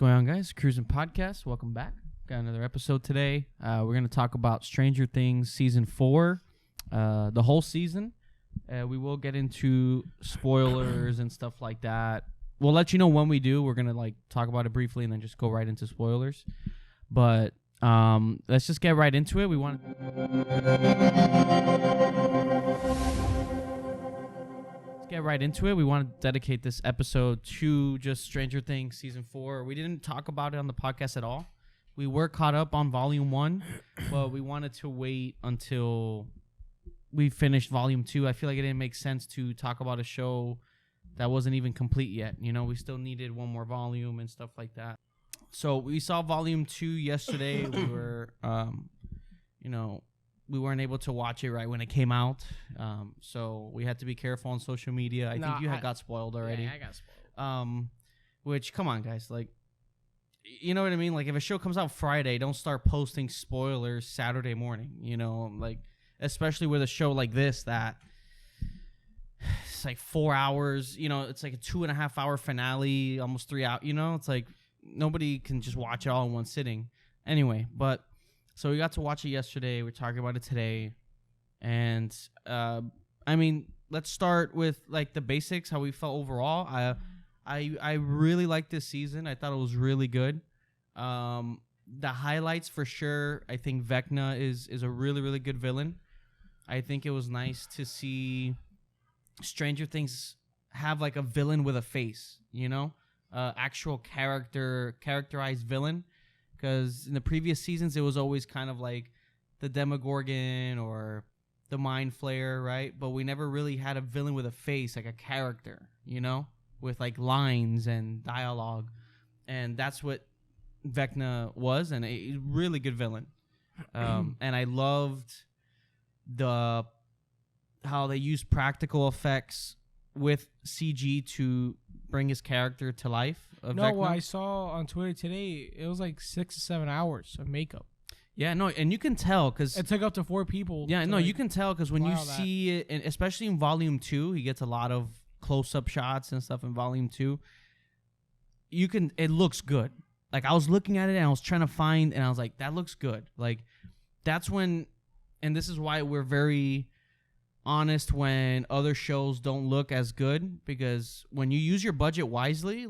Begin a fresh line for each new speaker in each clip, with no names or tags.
going on, guys? Cruzin Podcast. Welcome back. Got another episode today. We're going to talk about Stranger Things Season 4, the whole season. We will get into spoilers and stuff like that. We'll let you know when we do. We're going to talk about it briefly and then just go right into spoilers. But let's just get right into it. We want to dedicate this episode to just Stranger Things Season 4. We didn't talk about it on the podcast at all. We were caught up on Volume 1, but we wanted to wait until we finished Volume 2. I feel like it didn't make sense to talk about a show that wasn't even complete yet. You know, we still needed one more volume and stuff like that. So we saw Volume 2 yesterday. We were, we weren't able to watch it right when it came out. So we had to be careful on social media. I think you got spoiled already.
Yeah, I got spoiled.
Which, come on, guys. You know what I mean? If a show comes out Friday, don't start posting spoilers Saturday morning. You know, especially with a show like this that it's 4 hours. You know, it's a 2.5 hour finale, almost 3 hours. You know, it's nobody can just watch it all in one sitting. Anyway, so we got to watch it yesterday. We're talking about it today. And, let's start with, the basics, how we felt overall. I really liked this season. I thought it was really good. The highlights, for sure, I think Vecna is a really, really good villain. I think it was nice to see Stranger Things have, a villain with a face, you know? Actual characterized villain. Because in the previous seasons, it was always kind of the Demogorgon or the Mind Flayer, right? But we never really had a villain with a face, a character, you know? With lines and dialogue. And that's what Vecna was, and a really good villain. And I loved how they used practical effects with CG to bring his character to life.
What I saw on Twitter today, it was 6 to 7 hours of makeup.
Yeah, no, and you can tell because
it took up to 4 people.
Yeah, no, you can tell because when you see it, and especially in Volume 2, he gets a lot of close-up shots and stuff in Volume 2. It looks good. I was looking at it and I was trying to find, and I was like, that looks good. That's when, and this is why we're very honest when other shows don't look as good, because when you use your budget wisely,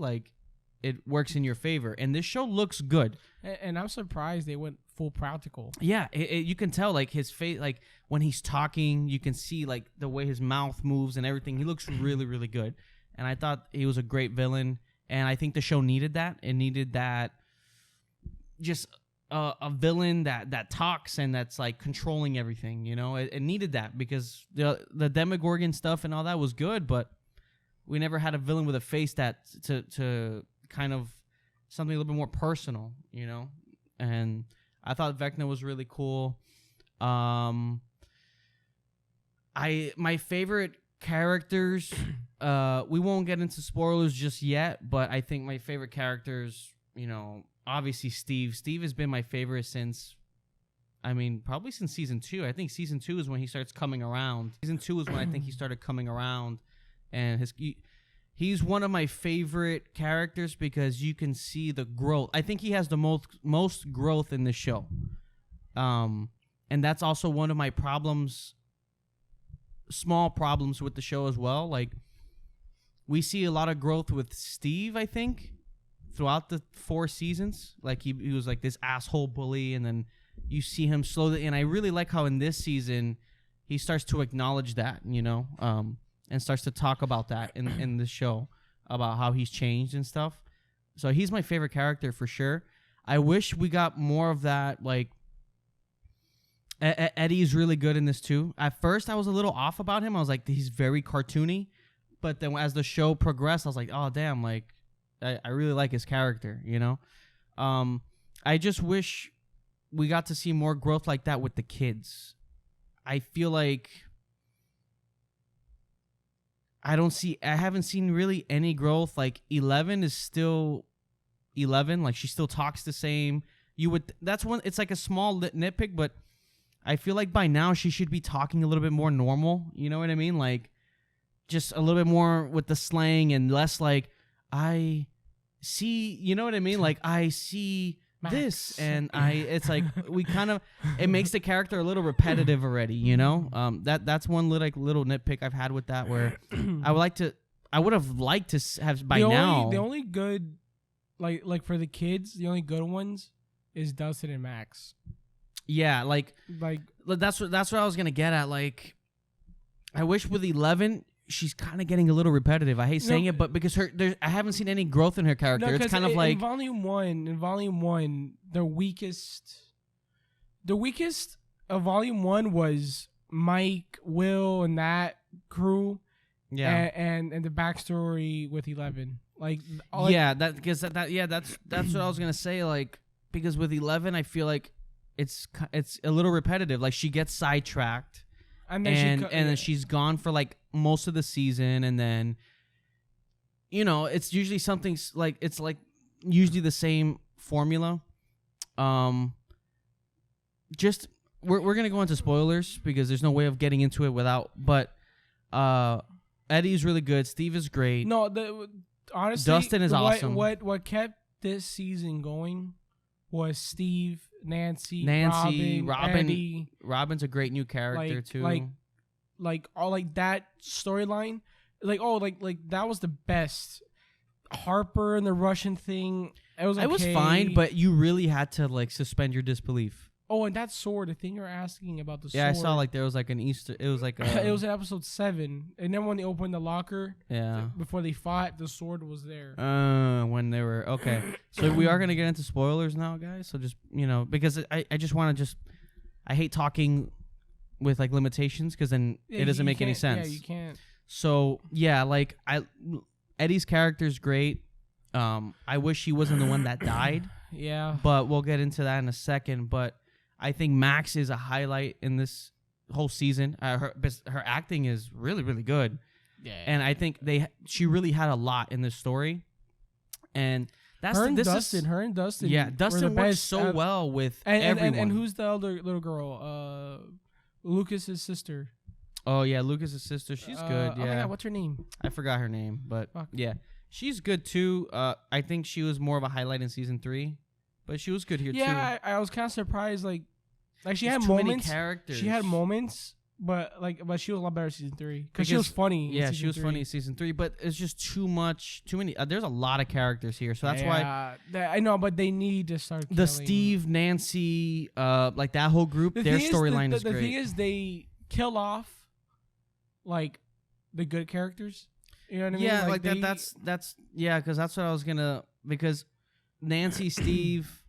it works in your favor. And this show looks good.
And I'm surprised they went full practical.
Yeah, you can tell, his face, when he's talking, you can see, the way his mouth moves and everything. He looks really, really good. And I thought he was a great villain. And I think the show needed that. It needed that, just a villain that talks and that's, controlling everything, you know? It needed that because the Demogorgon stuff and all that was good, but we never had a villain with a face that to kind of something a little bit more personal, you know? And I thought Vecna was really cool. My favorite characters, we won't get into spoilers just yet, but I think my favorite characters, obviously Steve. Steve has been my favorite since, probably since Season 2. I think Season 2 is when he starts coming around. Season 2 is when I think he started coming around, and he's one of my favorite characters because you can see the growth. I think he has the most growth in this show. And that's also one of my small problems with the show as well. We see a lot of growth with Steve, I think, throughout the 4 seasons. He was this asshole bully, and then you see him slowly. And I really like how in this season he starts to acknowledge that, and starts to talk about that in the show, about how he's changed and stuff. So he's my favorite character for sure. I wish we got more of that. Eddie's really good in this too. At first, I was a little off about him. I was like, he's very cartoony. But then as the show progressed, I was like, oh, damn, I really like his character, you know? I just wish we got to see more growth like that with the kids. I feel like I haven't seen really any growth. 11 is still 11. She still talks the same. That's one, it's a small nitpick, but I feel like by now she should be talking a little bit more normal. You know what I mean? Just a little bit more with the slang and less I see, you know what I mean? Like I see
Max.
this, and it's like we kind of, it makes the character a little repetitive already, you know. That's one little nitpick I've had with that, where I would have liked to have by now.
The only good, like for the kids, the only good ones is Dustin and Max.
Yeah, like that's what I was gonna get at. Like, I wish with 11, she's kind of getting a little repetitive. I hate saying it, but because I haven't seen any growth in her character.
No,
it's kind of like
in volume one, the weakest of volume one was Mike, Will, and that crew.
Yeah,
and the backstory with 11. Like
that's what I was gonna say. Like, because with 11, I feel like it's a little repetitive. Like, she gets sidetracked. And then she's gone for like most of the season, and then, you know, it's usually something like it's like usually the same formula. Just we're gonna go into spoilers because there's no way of getting into it without. But Eddie's really good. Steve is great.
No, honestly,
Dustin is awesome.
What kept this season going was Steve, Nancy, Robin, Eddie.
Robin's a great new character too.
Like all like that storyline, like that was the best. Harper and the Russian thing, it was okay.
It was fine, but you really had to like suspend your disbelief.
Oh, and that sword, the thing you're asking about the sword.
Yeah, I saw like there was like an Easter. It was like
it was in episode 7, and then when they opened the locker, before they fought, the sword was there.
When they were okay. So we are gonna get into spoilers now, guys. So just, you know, because I just want to I hate talking with like limitations because then it doesn't make any sense.
Yeah, you can't.
So yeah, like Eddie's character's great. I wish he wasn't the one that died.
Yeah,
but we'll get into that in a second. But I think Max is a highlight in this whole season. Her acting is really, really good.
Yeah,
and I think she really had a lot in this story. And that's
her and Dustin.
Yeah, Dustin works so well with everyone.
And who's the other little girl? Lucas's sister.
Oh yeah, Lucas's sister. She's good. Yeah.
Oh my God, what's her name?
I forgot her name, but yeah, she's good too. I think she was more of a highlight in season 3, but she was good here too.
Yeah, I was kind of surprised. Like she
There's
had
too
moments.
Many characters.
She had moments, but she was a lot better in season 3 because she was funny.
Yeah, she was funny in season 3, but it's just too many. There's a lot of characters here, so that's why
I know. But they need to start
the Steve, Nancy, like that whole group. Their storyline is great.
The thing is, they kill off like the good characters. You know what I mean?
Yeah, like that's because that's what I was gonna, because Nancy, Steve,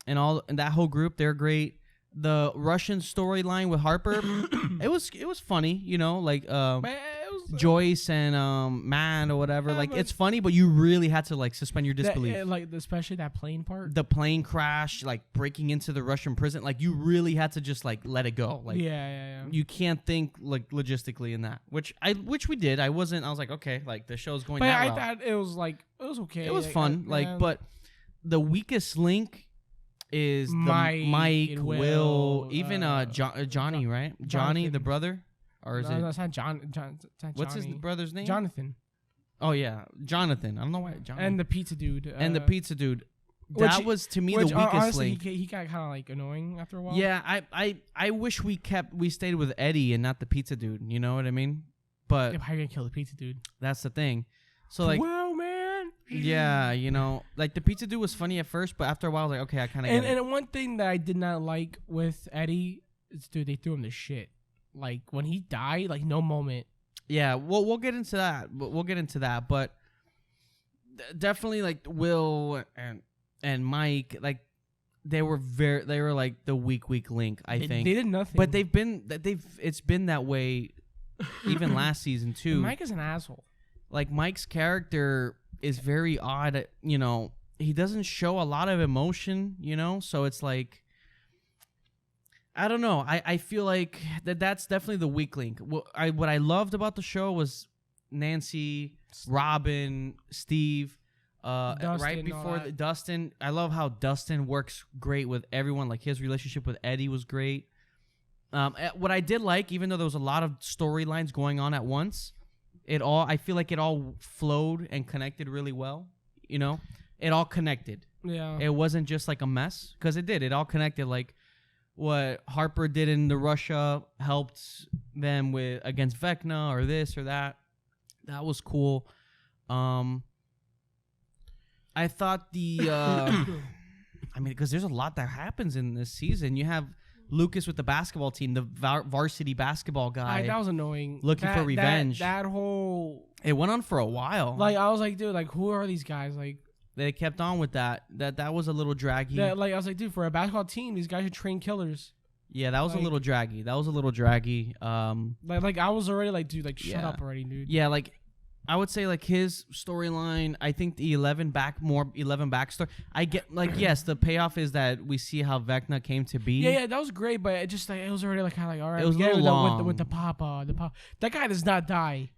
and that whole group, they're great. The Russian storyline with Harper, it was funny, you know, like Joyce and Matt or whatever. Like, it's funny, but you really had to like suspend your disbelief.
Like especially that plane part,
the plane crash, like breaking into the Russian prison. Like, you really had to just like let it go. Like,
yeah.
You can't think like logistically in that, which we did. I was like, okay, like the show's going.
But
that
I
route.
thought it was okay.
It was fun, but the weakest link is Mike, Will, even Johnny, right? Johnny, the brother, or is it?
No, it's not John.
What's his brother's name?
Jonathan.
Oh yeah, Jonathan. I don't know why. Jonathan.
And the pizza dude.
That was to me the weakest
honestly,
link.
He got kind of like annoying after a while.
Yeah, I wish we stayed with Eddie and not the pizza dude. You know what I mean? But
how are you gonna kill the pizza dude?
That's the thing. So like,
well, man.
Yeah, you know, like the pizza dude was funny at first, but after a while, I was like, okay, I kind of get it.
And one thing that I did not like with Eddie is, dude, they threw him to shit. Like, when he died, like, no moment.
Yeah, we'll get into that. But definitely, like, Will and Mike, like, they were like the weak link. I think
they did nothing.
But it's been that way even last season too.
And Mike is an asshole.
Like, Mike's character is very odd. You know, he doesn't show a lot of emotion. You know, so it's like, I don't know. I feel like that's definitely the weak link. What I loved about the show was Nancy, Robin, Steve.
Dustin,
right before Dustin. I love how Dustin works great with everyone. Like, his relationship with Eddie was great. What I did like, even though there was a lot of storylines going on at once, I feel like it all flowed and connected really well. You know, it all connected.
Yeah.
It wasn't just like a mess, because it did. It all connected. Like what Harper did in the Russia helped them with against Vecna or this or that. That was cool. I thought I mean, because there's a lot that happens in this season. You have Lucas with the basketball team, the varsity basketball guy.
That was annoying.
Looking for revenge.
That whole...
It went on for a while.
Like, I was like, dude, like, who are these guys? Like,
they kept on with that. That was a little draggy.
Like, I was like, dude, for a basketball team, these guys should train killers.
Yeah, that was a little draggy.
Like, I was already like, dude, like, shut up already, dude.
Yeah, like, I would say, like, his storyline, I think the 11 back story. I get, like, yes, the payoff is that we see how Vecna came to be.
Yeah, that was great, but it just, like, it was already, like, kind of like, all right.
It was a little long.
With the Papa. That guy does not die.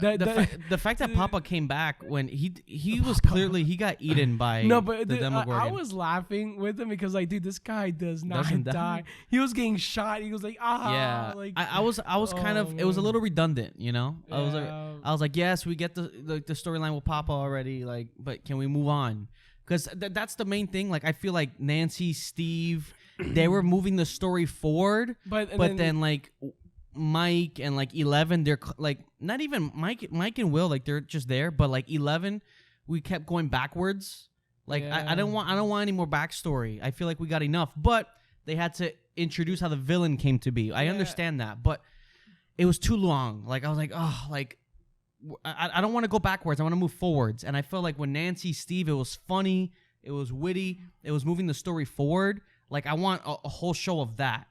The fact that Papa came back when he was clearly, he got eaten by the Demogorgon.
I was laughing with him because, like, dude, this guy doesn't die. He was getting shot. He was like,
yeah.
Like,
I was kind of, it was a little redundant, you know.
Yeah.
I was like, yes, we get the storyline with Papa already, like, but can we move on? Because that's the main thing. Like, I feel like Nancy, Steve, they were moving the story forward, but then like Mike and like 11, they're like not even Mike and Will, like they're just there, but like 11, we kept going backwards. Like I don't want any more backstory. I feel like we got enough, but they had to introduce how the villain came to be. I understand that, but it was too long. Like I was like, oh, like I don't want to go backwards. I want to move forwards. And I felt like when Nancy, Steve, it was funny, it was witty, it was moving the story forward. Like I want a whole show of that.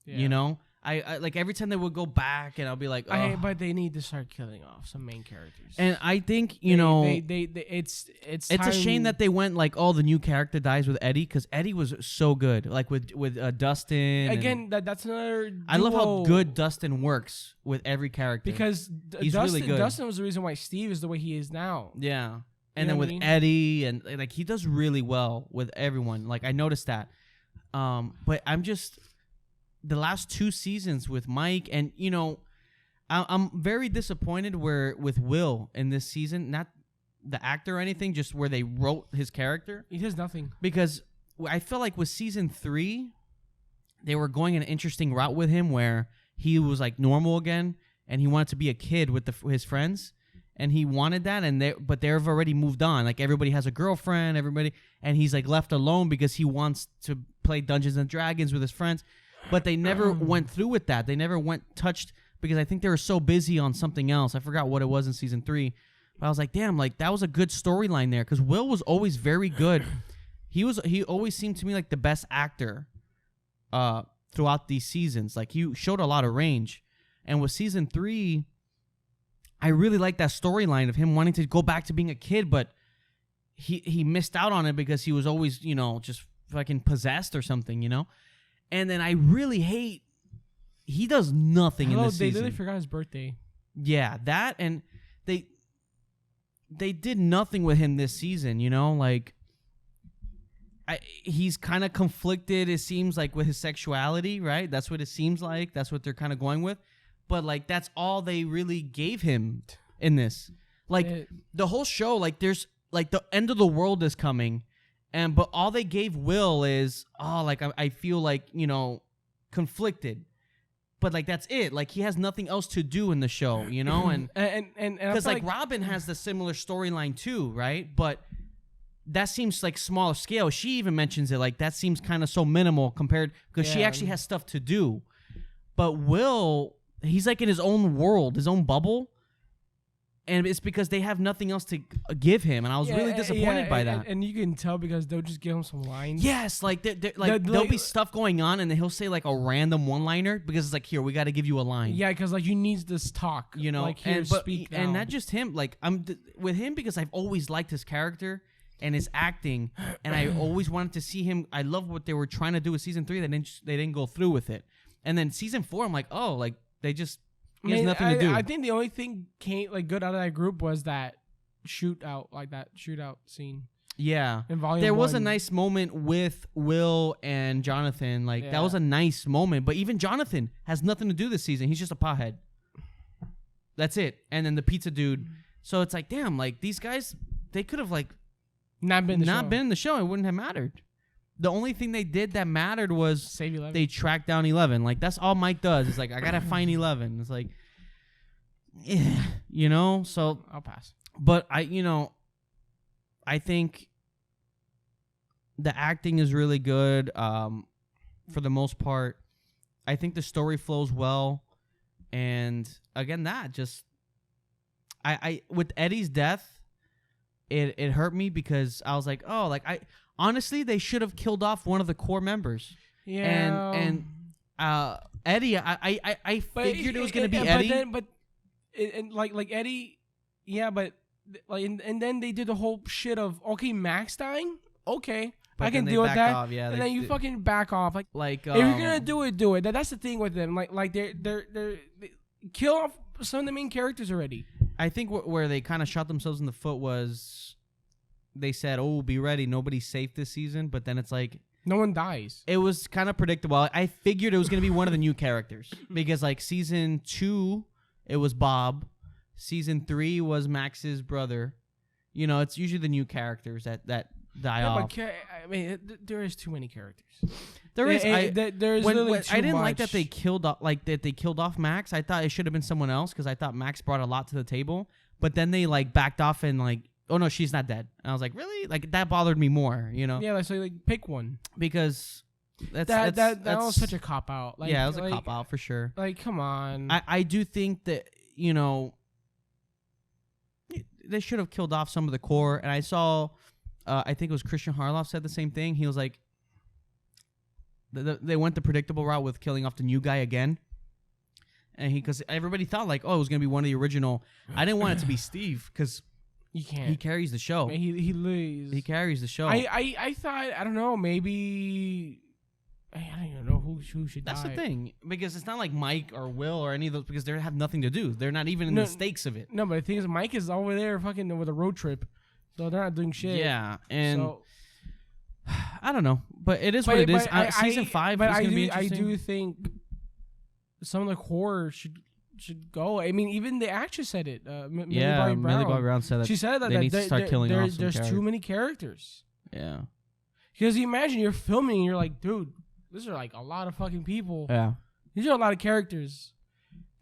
You know? I like every time they would go back, and I'll be like, oh.
But they need to start killing off some main characters.
And I think it's
a
shame that they went like, oh, the new character dies with Eddie, because Eddie was so good, like with Dustin.
Again, that's another duo.
I love how good Dustin works with every character,
because
he's
Dustin,
really good.
Dustin was the reason why Steve is the way he is now.
Yeah, and then with Eddie, and like he does really well with everyone. Like I noticed that, but I'm just. The last 2 seasons with Mike, and you know, I'm very disappointed with Will in this season. Not the actor or anything, just where they wrote his character.
He does nothing.
Because I feel like with season 3, they were going an interesting route with him, where he was like normal again, and he wanted to be a kid with his friends, and he wanted that, but they've already moved on. Like everybody has a girlfriend, and he's like left alone because he wants to play Dungeons and Dragons with his friends. But they never went through with that. They never touched, because I think they were so busy on something else. I forgot what it was in season 3. But I was like, damn, like that was a good storyline there, because Will was always very good. He always seemed to me like the best actor throughout these seasons. Like he showed a lot of range. And with season 3, I really liked that storyline of him wanting to go back to being a kid, but he missed out on it because he was always, you know, just fucking possessed or something, you know? And then I really hate he does nothing in this season.
They really forgot his birthday.
Yeah, that, and they did nothing with him this season, you know? Like he's kind of conflicted, it seems like, with his sexuality, right? That's what it seems like. That's what they're kind of going with. But like that's all they really gave him in this. Like the whole show, like there's like the end of the world is coming. But all they gave Will is, like I feel like, you know, conflicted, but like that's it. Like he has nothing else to do in the show, you know, and because like Robin has the similar storyline too, right? But that seems like smaller scale. She even mentions it, like that seems kind of so minimal compared, because she actually has stuff to do. But Will, he's like in his own world, his own bubble. And it's because they have nothing else to give him, and I was really disappointed by that.
And you can tell because they'll just give him some lines.
Yes, like there'll be stuff going on, and then he'll say like a random one-liner because it's like, here, we got to give you a line.
Yeah, because like you need this talk,
you know.
Like here, speak now.
And not just him. Like I'm with him because I've always liked his character and his acting, and I always wanted to see him. I love what they were trying to do with season 3. They didn't go through with it, and then season 4, I'm like, oh, like they just. He has nothing to do.
I think the only thing came like good out of that group was that shootout scene.
Yeah,
in volume
there
1.
was a nice moment with Will and Jonathan. Like that was a nice moment. But even Jonathan has nothing to do this season. He's just a pothead. That's it. And then the pizza dude. So it's like, damn, like these guys, they could have like
not been
in the show, it wouldn't have mattered. The only thing they did that mattered was
save 11.
they tracked down 11. Like, that's all Mike does. It's like, I gotta find 11. It's like, yeah, you know. So
I'll pass.
But I think the acting is really good. For the most part, I think the story flows well, and again, I with Eddie's death, it hurt me because I was like, oh, like honestly, they should have killed off one of the core members.
Yeah.
And Eddie, I figured it was gonna be Eddie.
But like Eddie, yeah, but like and then they did the whole shit of okay, Max dying, okay,
but
I can deal with that.
Off, yeah,
and then you fucking back off. Like if you're gonna do it, do it. That's the thing with them. Like they kill off some of the main characters already.
I think where they kind of shot themselves in the foot was they said, "Oh, be ready, nobody's safe this season." But then it's like
no one dies.
It was kind of predictable. I figured it was gonna be one of the new characters because like season 2, it was Bob. Season 3 was Max's brother. You know, it's usually the new characters that die off.
But I mean, there is too many characters.
There is.
There's
when
literally too
I didn't
much.
like that they killed off Max. I thought it should have been someone else because I thought Max brought a lot to the table. But then they like backed off and like, oh no, she's not dead. And I was like, really? Like that bothered me more. You know?
Yeah, so like pick one
Because
that was such a cop out. Like,
yeah, it was a cop out for sure.
Like, come on.
I do think that they should have killed off some of the core. And I saw, I think it was Christian Harloff said the same thing. He was like, they went the predictable route with killing off the new guy again. And because everybody thought like, oh, it was going to be one of the original. I didn't want it to be Steve because
you can't.
He carries the show.
Man, he
carries the show.
I thought, I don't know, maybe, I don't even know who should
That's
die.
the thing. Because it's not like Mike or Will or any of those because they have nothing to do. They're not even in the stakes of it.
No, but the thing is, Mike is over there fucking with a road trip. So they're not doing shit.
Yeah, and I don't know. But it is what it is. Season 5 is going to be interesting.
I do think some of the core should go. I mean, even the actress said it. Millie Bobby
Brown said that.
She said that
they need to start killing off some
there's too many characters.
Yeah.
Because you imagine you're filming and you're like, dude, these are like a lot of fucking people.
Yeah.
These are a lot of characers.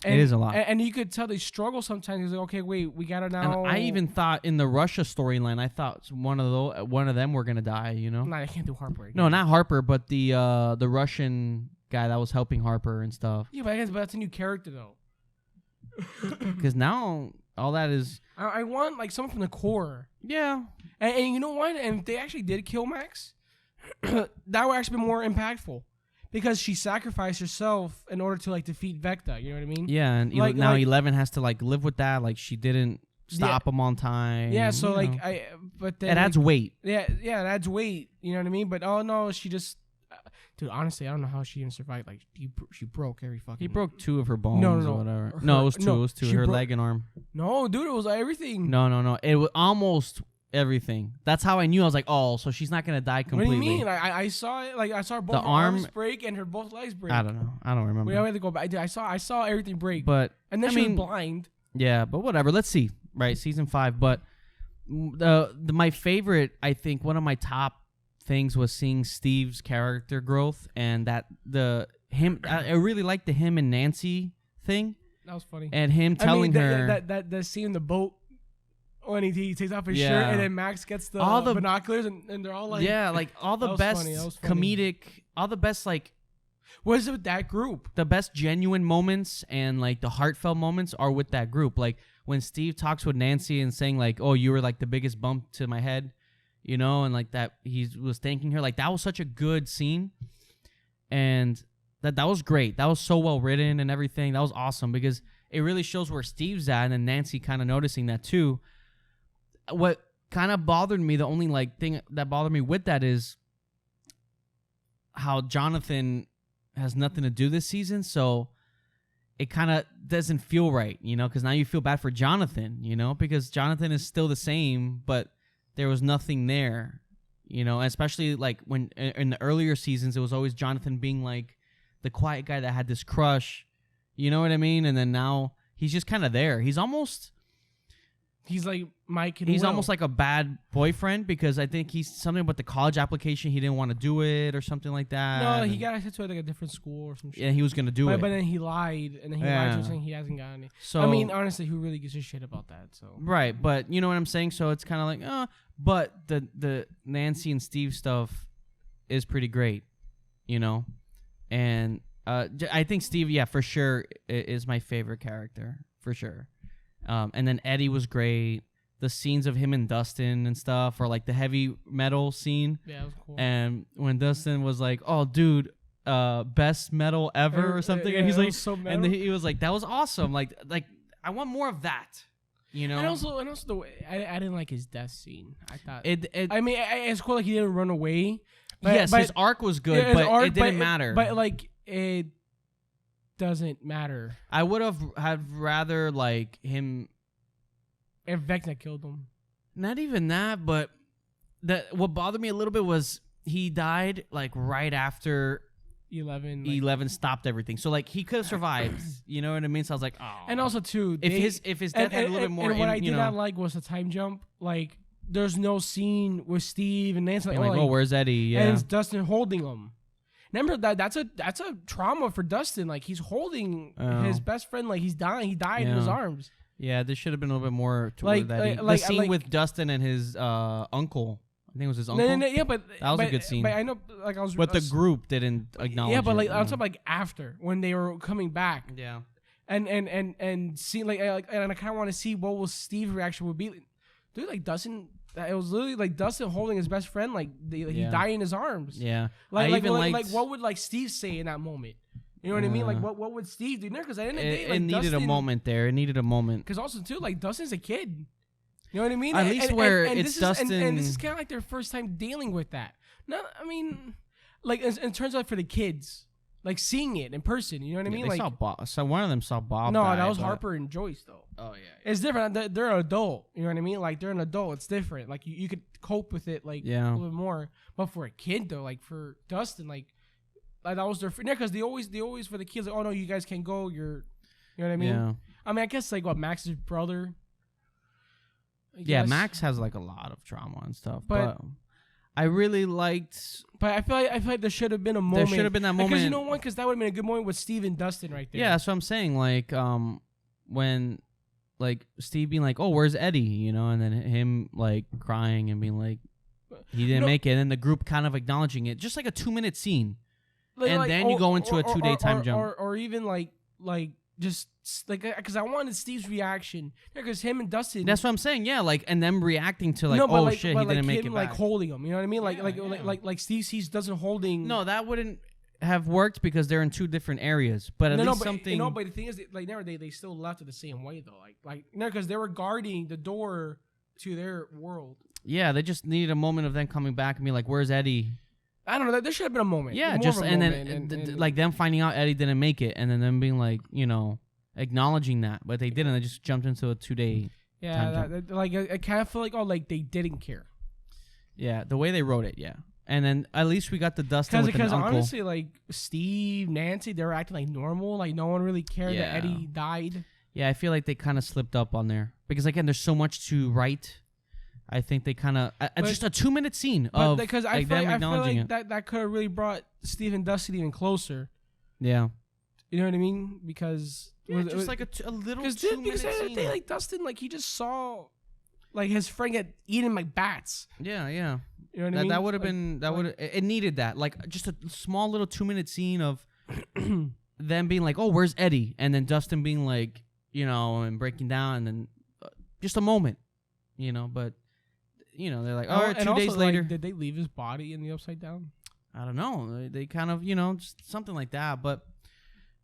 And,
it is a lot.
And you could tell they struggle sometimes. It's like, okay, wait, we gotta now.
And I even thought in the Russia storyline, I thought one of them were gonna die. You know.
Nah, I can't do Harper. Again.
No, not Harper, but the Russian guy that was helping Harper and stuff.
Yeah, but I guess that's a new character though.
Because now all that is.
I want like someone from the core.
Yeah.
And you know what? And if they actually did kill Max, that would actually be more impactful. Because she sacrificed herself in order to like defeat Vecta, you know what I mean?
Yeah, and now 11 has to like live with that. Like she didn't stop him on time.
Yeah, so like but then
it adds weight.
Yeah, it adds weight. You know what I mean? But oh no, she just, dude. Honestly, I don't know how she even survived. Like she broke every fucking.
He broke 2 of her bones.
No,
or whatever. No, it was 2. It was 2. Her leg and arm.
No, dude, it was everything.
No. It was almost everything. That's how I knew. I was like, oh, so she's not gonna die completely.
What do you mean? I saw it. Like I saw both her arms break and her both legs break.
I don't know. I don't remember.
We had to go back. I saw everything break.
But
and then she was blind.
Yeah, but whatever. Let's see. Right, season 5. But my favorite, I think, one of my top things was seeing Steve's character growth and that I really liked the him and Nancy thing.
That was funny.
And him telling her
that scene in the boat. When he takes off his shirt and then Max gets the binoculars and they're all like
like all the best comedic, all the best like
what is it with that group?
The best genuine moments and like the heartfelt moments are with that group. Like when Steve talks with Nancy and saying like, "Oh, you were like the biggest bump to my head," you know, and like that he was thanking her. Like that was such a good scene, and that was great. That was so well written and everything. That was awesome because it really shows where Steve's at, and then Nancy kind of noticing that too. What kind of bothered me, the only like thing that bothered me with that is how Jonathan has nothing to do this season, so it kind of doesn't feel right, you know, because now you feel bad for Jonathan, you know, because Jonathan is still the same, but there was nothing there, you know, especially like when in the earlier seasons, it was always Jonathan being like the quiet guy that had this crush, you know what I mean? And then now he's just kind of there. He's almost...
He's like Mike and
He's
Will.
almost like a bad boyfriend because I think he's something about the college application. He didn't want to do it or something like that.
No, he got accepted to like a different school or some shit.
Yeah, he was gonna do it.
But then he lied, and then he lied to saying he hasn't gotten it.
So
I mean, honestly, who really gives a shit about that? So
right, but you know what I'm saying. So it's kind of like, but the Nancy and Steve stuff is pretty great, you know, and I think Steve, yeah, for sure, is my favorite character for sure. And then Eddie was great. The scenes of him and Dustin and stuff, or like the heavy metal scene.
Yeah, it was cool.
And when Dustin was like, "Oh, dude, best metal ever" or something, and he's like,
so
and he was like, "That was awesome." Like I want more of that, you know.
And also the way I didn't like his death scene. I thought
I
mean, it's cool like he didn't run away. But,
yes, his arc was good,
yeah,
but it didn't matter.
But like it doesn't matter.
I would have rather like him.
If Vecna killed him.
Not even that, but what bothered me a little bit was he died like right after
11.
11 stopped everything. So like he could have survived. You know what I mean? So I was like, oh.
And also too,
if his death had a little bit more.
And what I did not like was the time jump. Like there's no scene with Steve and Nancy.
Like, oh, where's Eddie? Yeah.
And it's Dustin holding him. Remember that's a trauma for Dustin. Like he's holding his best friend. Like he's dying. He died in his arms.
Yeah, there should have been a little bit more to
like,
that.
Like,
the scene with Dustin and his uncle. I think it was his uncle.
No, yeah, but
that was a good scene.
But I know, like I was.
But the group didn't acknowledge.
Yeah, but like
it,
I'm talking like after when they were coming back.
Yeah.
And see and I kind of want to see what will Steve's reaction would be. Dude, like Dustin. It was literally like Dustin holding his best friend. Like he died in his arms.
Yeah.
Like what would like Steve say in that moment? You know what I mean? Like, what would Steve do? Because at the end of the day, like,
it needed
Dustin,
a moment there. It needed a moment.
Because also, too, like, Dustin's a kid. You know what I mean?
At least where it's Dustin.
And this is kind of like their first time dealing with that. No, I mean, like, in terms of for the kids, like, seeing it in person. You know what I mean?
They
like,
saw Bob. So one of them saw Bob.
No,
die,
that was Harper and Joyce, though.
Oh, yeah.
It's different. They're an adult. You know what I mean? Like, they're an adult. It's different. Like, you could cope with it, like, a little bit more. But for a kid, though, like, for Dustin, like that was their because they always for the kids like, oh no, you guys can't go, you know what I mean?
Yeah.
I mean, I guess like what Max's brother.
Yeah, Max has like a lot of trauma and stuff, but I really liked.
But I feel like there should have been a moment.
There should have been that moment
because you know what? Because that would have been a good moment with Steve and Dustin right there.
Yeah, that's what I'm saying. Like when like Steve being like, oh, where's Eddie? You know, and then him like crying and being like he didn't make it, and then the group kind of acknowledging it, just like a 2-minute scene. And then you go into a 2-day time jump.
Or even like just like because I wanted Steve's reaction because him and Dustin.
That's what I'm saying. Yeah, like and them reacting to like shit, he didn't make it back.
Like holding him, you know what I mean? Like Steve sees Dustin holding.
No, that wouldn't have worked because they're in 2 different areas. But at least something.
No, but the thing is, like they still left it the same way though. Like because they were guarding the door to their world.
Yeah, they just needed a moment of them coming back and be like, "Where's Eddie?"
I don't know. There should have been a moment.
Yeah, then like them finding out Eddie didn't make it, and then them being like, you know, acknowledging that, but they didn't. They just jumped into a 2-day.
Yeah, like I kind of feel like like they didn't care.
Yeah, the way they wrote it. Yeah, and then at least we got the Dustin with
because
an uncle.
honestly, like Steve, Nancy, they were acting like normal. Like no one really cared that Eddie died.
Yeah, I feel like they kind of slipped up on there because again, there's so much to write. I think they kind of just a 2-minute scene of
because
I feel like
that could have really brought Steve and Dustin even closer.
Yeah,
you know what I mean? Because
just like a little 2-minute scene.
They like Dustin, like he just saw like his friend get eaten by bats.
Yeah. You know what
I mean?
That would have been it needed that like just a small little 2-minute scene of them being like, oh, where's Eddie? And then Dustin being like, you know, and breaking down, and then just a moment, you know, but. You know, they're like, oh, 2 days later.
Like, did they leave his body in the Upside Down?
I don't know. They kind of, you know, just something like that. But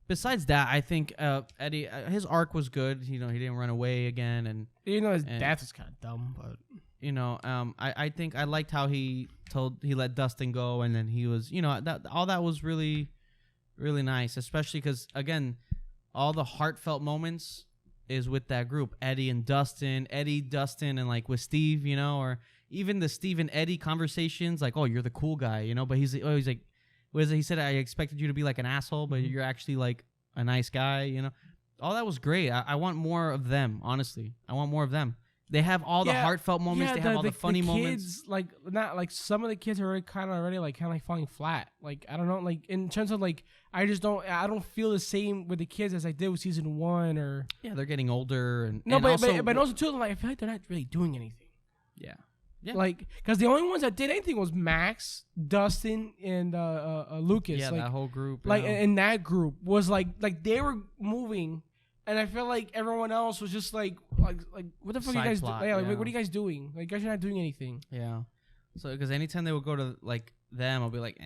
besides that, I think Eddie, his arc was good. You know, he didn't run away again, and
you know, his death is kind of dumb. But
you know, I think I liked how he let Dustin go, and then he was, you know, all that was really, really nice, especially because again, all the heartfelt moments is with that group, Eddie, Dustin, and like with Steve, you know, or even the Steve and Eddie conversations, like, oh, you're the cool guy, you know, but he's like, what is it? He said, I expected you to be like an asshole, but you're actually like a nice guy, you know. All that was great. I want more of them, honestly. I want more of them. They have all the heartfelt moments. They have all the funny moments.
Like not like some of the kids are already kind of falling flat. Like I don't know. Like in terms of like I don't feel the same with the kids as I did with season 1 or.
Yeah, they're getting older and
no,
and
but also too like I feel like they're not really doing anything.
Yeah. Yeah.
Like, because the only ones that did anything was Max, Dustin, and Lucas.
Yeah,
like,
that whole group.
Like, and that group was like they were moving, and I feel like everyone else was just like what the fuck are you guys doing? Yeah, like, what are you guys doing? Like, you guys are not doing anything.
Yeah. So, because anytime they would go to like them, I'll be like,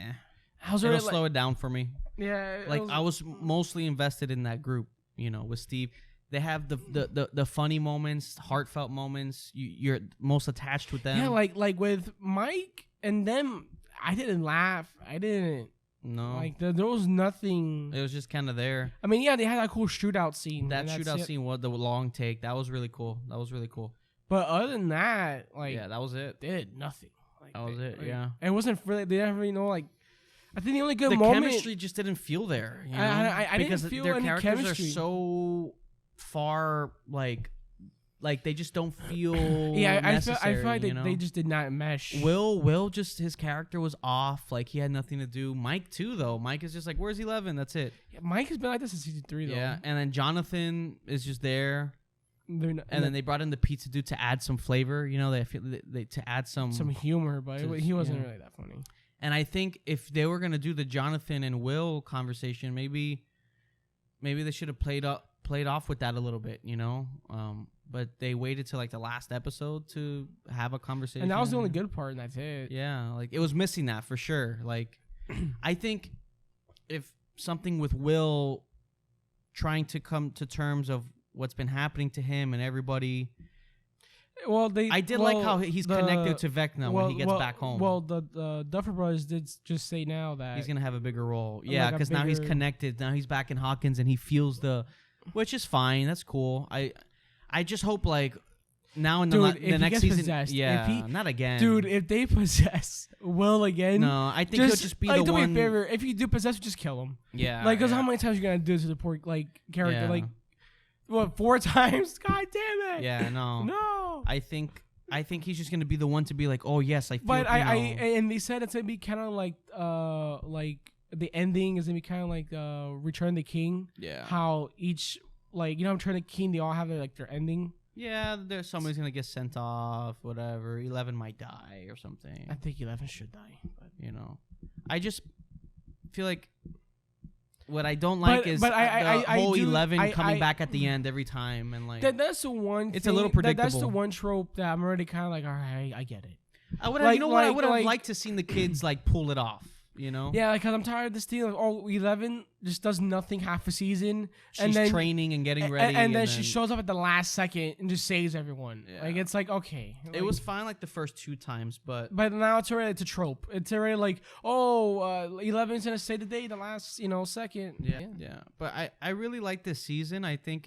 It'll
really, slow it down for me.
Yeah.
Like, I was mostly invested in that group, with Steve. They have the funny moments, heartfelt moments. You're most attached with them.
Yeah, like with Mike and them, I didn't laugh. I didn't.
No.
Like there was nothing.
It was just kind of there.
I mean, yeah, they had that cool shootout scene.
That shootout scene was the long take. That was really cool.
But other than that, like
that was it.
They did nothing. Like,
that was it.
Like,
yeah.
It wasn't really. They didn't really know. Like, I think the only good
the
moment.
chemistry just didn't feel there.
I
because
didn't feel
their
any
characters
chemistry.
are so far like they just don't feel
I
necessary,
feel like they just did not mesh.
Will just his character was off, like he had nothing to do. Mike too though. Mike is just like, where's 11? That's it.
Yeah, Mike has been like this in season 3 though.
Yeah, and then Jonathan is just there.
And
then they brought in the pizza dude to add some flavor. They to add some
humor, but he wasn't really that funny.
And I think if they were gonna do the Jonathan and Will conversation, maybe they should have played off with that a little bit, but they waited till like the last episode to have a conversation.
And that was the only good part, and that's it.
Yeah, like it was missing that for sure. Like, I think if something with Will trying to come to terms of what's been happening to him and everybody. I did like how he's connected to Vecna when he gets back home.
Well, the Duffer Brothers did just say now that
he's gonna have a bigger role. Yeah, because now he's connected. Now he's back in Hawkins and he feels which is fine. That's cool. I just hope like now in the next season,
possessed,
not again,
dude. If they possess Will again,
no, I think he'll just be
like,
the one.
Do me a favor. If you do possess, just kill him.
Yeah,
like because how many times are you gonna do this to the poor like character? Like what, 4 times? God damn it!
Yeah, no. I think he's just gonna be the one to be like, oh yes, I feel.
But and they said it's gonna be kind of like the ending is gonna be kind of like Return the King.
Yeah.
How each Return the King, they all have their ending.
Yeah, there's somebody's gonna get sent off, whatever. 11 might die or something.
I think 11 should die, but
I just feel like what I don't like is the whole 11 coming back at the end every time, and like
that's the one.
It's a little predictable.
That's the one trope that I'm already kind of like, all right, I get it.
I would have, I would have liked to seen the kids like pull it off.
Yeah, because I'm tired of this thing. Like, 11 just does nothing half a season.
She's training and getting ready.
And then she shows up at the last second and just saves everyone. Yeah. Like, it's like, okay.
It was fine like the first 2 times, but
now it's already a trope. It's already like, 11's going to save the day the last, second.
Yeah. But I really like this season. I think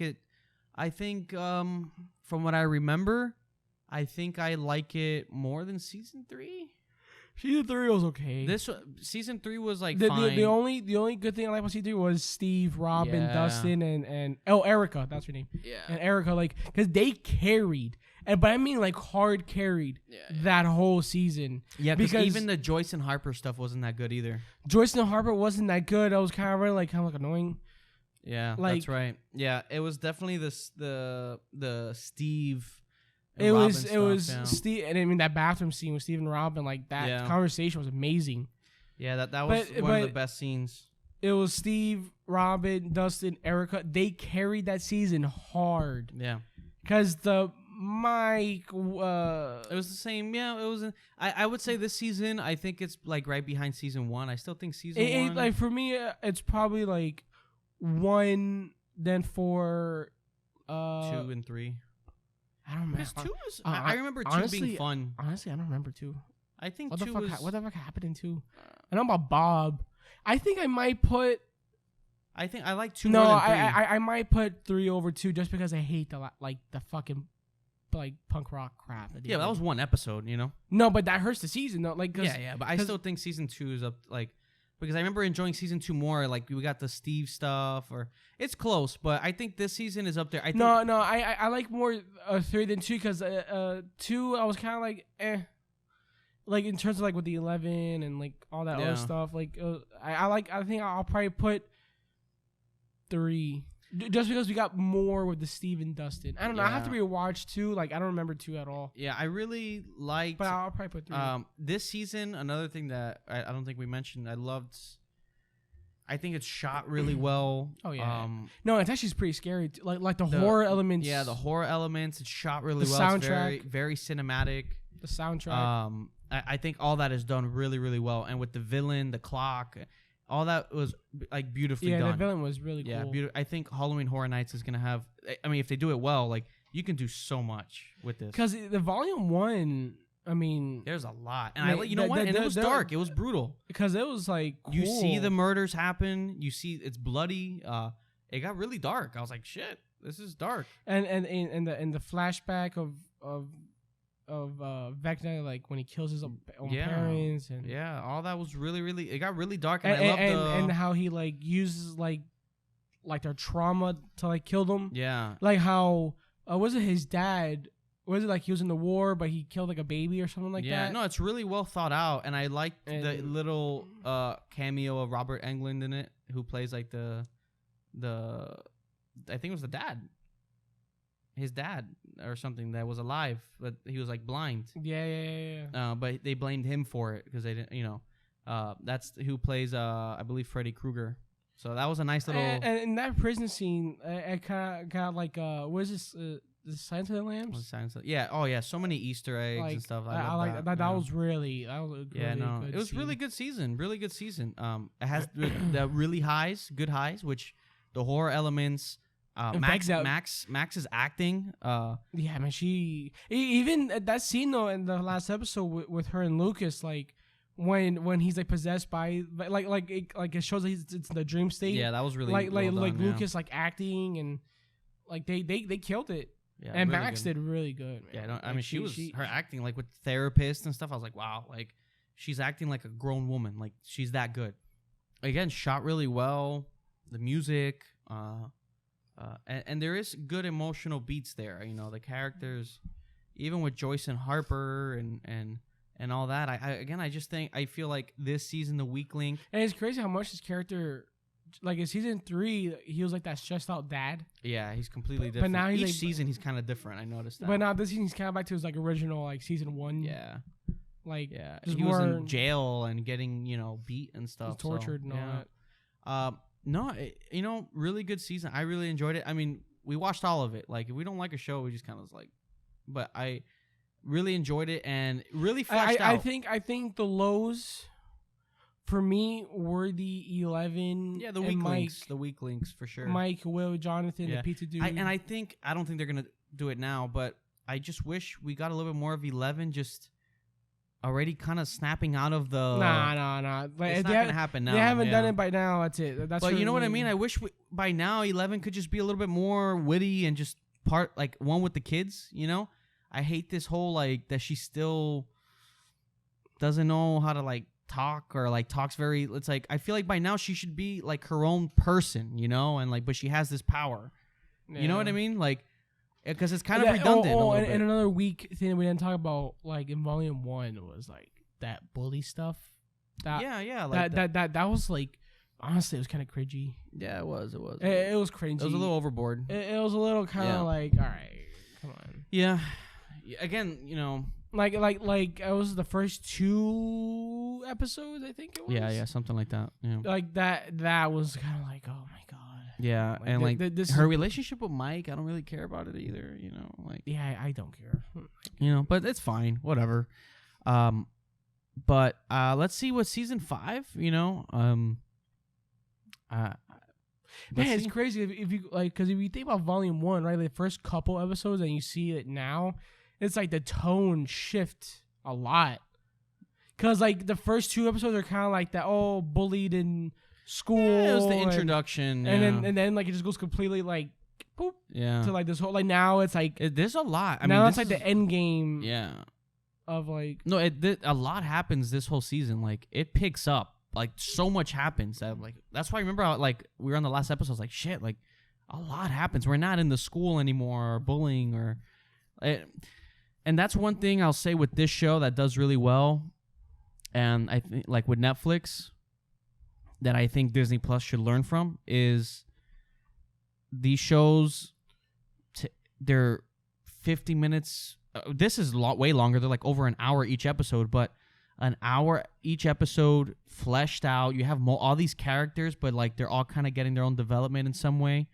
from what I remember, I think I like it more than season 3.
Season 3 was okay.
Season 3 was like
fine. The only good thing I liked about season 3 was Steve, Robin, Dustin, and Erica. That's her name.
Yeah.
And Erica, because they carried, but I mean hard carried that whole season.
Yeah, because even the Joyce and Harper stuff wasn't that good either.
Joyce and Harper wasn't that good. I was kind of really annoying.
Yeah, that's right. Yeah, it was definitely the Steve.
It was Steve, and I mean that bathroom scene with Steve and Robin, like that conversation was amazing.
Yeah, that was one of the best scenes.
It was Steve, Robin, Dustin, Erica. They carried that season hard.
Yeah,
because the Mike.
It was the same. Yeah, it was. I would say this season, I think it's like right behind season 1. I still think season 1.
Like for me, it's probably like 1, then 4,
2 and 3.
I don't remember.
2 was. I remember 2 being fun.
Honestly, I don't remember 2.
I think
what
2 was.
What the fuck happened in 2? I know about Bob. I think I might put.
I think I like 2
no,
more than 3.
I might put 3 over 2 just because I hate the fucking punk rock crap.
That was one episode,
No, but that hurts the season though.
Yeah, but I still think season 2 is up. Like because I remember enjoying season 2 more. Like we got the Steve stuff, or it's close, but I think this season is up there.
I like more 3 than 2 because 2 I was kind of like like in terms of like with the 11 and like all that other stuff. Like I think I'll probably put 3 just because we got more with the Steve and Dustin. I don't know. I have to rewatch 2. Like I don't remember 2 at all.
Yeah, I really liked.
But I'll probably put 3.
This season, another thing that I don't think we mentioned, I loved. I think it's shot really well.
Oh yeah. No, it's actually pretty scary. Like the horror elements.
Yeah, the horror elements. It's shot really well.
The soundtrack,
it's very, very cinematic.
The soundtrack.
I think all that is done really, really well. And with the villain, the clock, all that was like beautifully done.
Yeah, the villain was really cool.
Yeah, I think Halloween Horror Nights is gonna have. I mean, if they do it well, like you can do so much with this.
Because the volume 1, I mean,
there's a lot, and you know what? And it was dark. It was brutal.
Because it was like cool.
You see the murders happen. You see it's bloody. It got really dark. I was like, shit, this is dark.
And the flashback of Vecna, like when he kills his own parents, and
all that was really, really. It got really dark, and I loved
and how he like uses like their trauma to like kill them.
Yeah,
like how was it his dad? Was it like he was in the war, but he killed like a baby or something like that?
Yeah, no, it's really well thought out, and I liked the little cameo of Robert Englund in it, who plays like the I think it was the dad. His dad or something that was alive, but he was like blind.
Yeah.
But they blamed him for it because they didn't, that's who plays, I believe, Freddy Krueger. So that was a nice little.
And in that prison scene, I kind of got like, what is this? The Silence of the Lambs?
Yeah. Oh, yeah. So many Easter eggs and stuff.
I like that. That was really. That was a good
it was
scene.
Really good season. Really good season. It has the really good highs, which the horror elements. Max's acting.
Yeah, man. Even that scene though in the last episode with her and Lucas, like when he's like possessed by it shows that it's in the dream state.
Yeah, that was really
Lucas like acting and like they killed it. Yeah, and really Max did really good. Man.
Yeah, I mean she was her acting like with therapists and stuff. I was like, wow, like she's acting like a grown woman. Like she's that good. Again, shot really well. The music. And there is good emotional beats there. You know, the characters, even with Joyce and Harper and all that. I feel like this season, the weak link.
And it's crazy how much this character, like in season 3, he was like that stressed out dad.
Yeah, he's completely different. But now each season he's kind of different. I noticed that.
But now this season he's kind of back to his like original like season 1.
Yeah.
Like
he was in jail and getting beat and stuff,
tortured and all
that. No, really good season. I really enjoyed it. I mean, we watched all of it. Like, if we don't like a show, we just kind of like. But I really enjoyed it and really fleshed out.
I think the lows for me were the 11.
Yeah, the weak links. The weak links for sure.
Mike, Will, Jonathan, the pizza dude.
I don't think they're gonna do it now, but I just wish we got a little bit more of 11. Just. Already kind of snapping out of the.
Nah.
It's not gonna happen now.
They haven't done it by now. That's it.
But you know what I mean. I wish by now 11 could just be a little bit more witty and just like one with the kids. You know, I hate this whole like that she still doesn't know how to like talk or like talks very. It's like I feel like by now she should be like her own person. You know, and like but she has this power. Yeah. You know what I mean? Like. Because it's kind of redundant.
And another weak thing that we didn't talk about, like in volume 1, was like that bully stuff. That was like, honestly, it was kind of cringy.
Yeah, it was.
It was cringy.
It was a little overboard.
It was a little kind of like, all right, come on.
Yeah. Again,
like it was the first 2 episodes, I think it was.
Yeah, something like that. Yeah.
Like that was kind of like, oh my god.
Yeah, and like her relationship with Mike, I don't really care about it either.
Yeah, I don't care.
But it's fine, whatever. But let's see what season 5. Man,
it's crazy if you like because if you think about volume 1, right, the first couple episodes, and you see it now, it's like the tone shift a lot. Cause like the first 2 episodes are kind of like that, bullied in school.
Yeah, it was the introduction,
and then like it just goes completely like boop.
Yeah.
To like this whole like now it's like
there's a lot. I
now
mean,
it's like the end game.
Yeah.
Of like
a lot happens this whole season. Like it picks up like so much happens that like that's why I remember like we were on the last episode. I was like, shit, like a lot happens. We're not in the school anymore or bullying or, and that's one thing I'll say with this show that does really well. And I think like with Netflix, that I think Disney Plus should learn from is these shows. They're 50 minutes. This is way longer. They're like over an hour each episode, but an hour each episode fleshed out. You have all these characters, but like they're all kind of getting their own development in some way.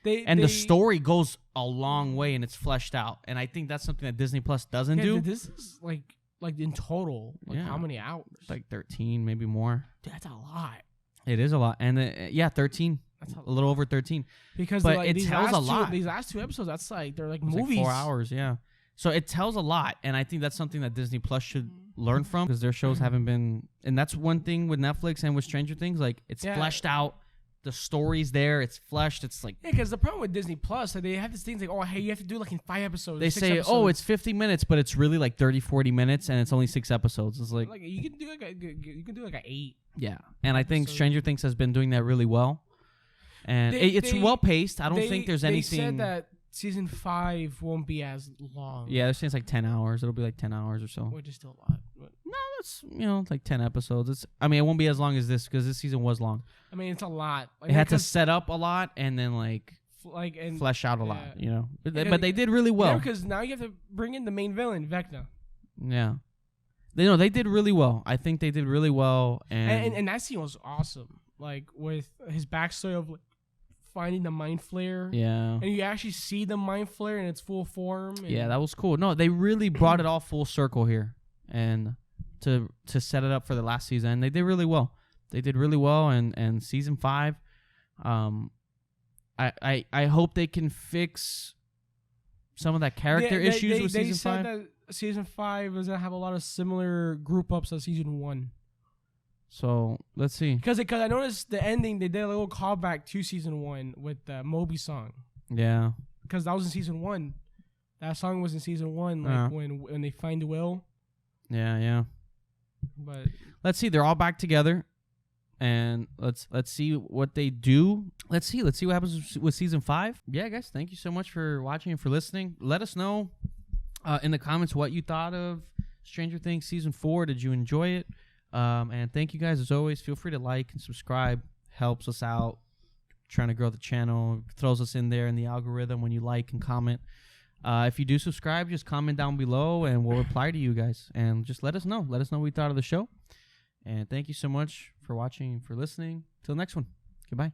The story goes a long way and it's fleshed out. And I think that's something that Disney Plus doesn't do.
This is like in total, like how many hours?
Like 13, maybe more.
Dude, that's a lot.
It is a lot. And 13. That's a little over 13.
Because
but
like,
it tells a lot.
These last 2 episodes, that's like, they're like
it's
movies.
Like 4 hours, yeah. So it tells a lot. And I think that's something that Disney Plus should learn from because their shows haven't been. And that's one thing with Netflix and with Stranger Things. Like, it's fleshed out. The story's there. It's fleshed. It's like.
Yeah, because the problem with Disney Plus, like, they have these things like, oh, hey, you have to do like in 5 episodes.
They say,
episodes.
Oh, it's 50 minutes, but it's really like 30, 40 minutes, and it's only 6 episodes. It's like
you can do like an 8.
Yeah, and I think Stranger Things has been doing that really well, and it's well paced. I don't think there's anything.
They said that season 5 won't be as long.
Yeah, they're saying it's like 10 hours. It'll be like 10 hours or so.
Which is still a lot. But.
No, that's it's like 10 episodes. It won't be as long as this because this season was long.
I mean, it's a lot.
Like, it had to set up a lot and then and flesh out a lot. But they did really well.
Yeah, because now you have to bring in the main villain, Vecna.
Yeah. They did really well. I think they did really well,
and that scene was awesome. Like with his backstory of like finding the mind flare.
Yeah.
And you actually see the mind flare in its full form.
Yeah, that was cool. No, they really brought it all full circle here, and to set it up for the last season. They did really well. They did really well, and season 5, I hope they can fix some of that character issues with season 5. They said that
season 5 is gonna have a lot of similar group ups as season 1.
So let's see.
Because I noticed the ending, they did a little callback to season 1 with the Moby song.
Yeah.
Because that was in season 1. That song was in season 1, like when they find Will.
Yeah.
But
let's see. They're all back together, and let's see what they do. Let's see what happens with season 5. Yeah, guys. Thank you so much for watching and for listening. Let us know in the comments what you thought of Stranger Things season 4. Did you enjoy it? And thank you guys as always. Feel free to like and subscribe. Helps us out trying to grow the channel. Throws us in there in the algorithm when you like and comment. If you do subscribe, just comment down below and we'll reply to you guys. And just let us know. Let us know what you thought of the show. And thank you so much for watching and for listening. Till the next one. Goodbye.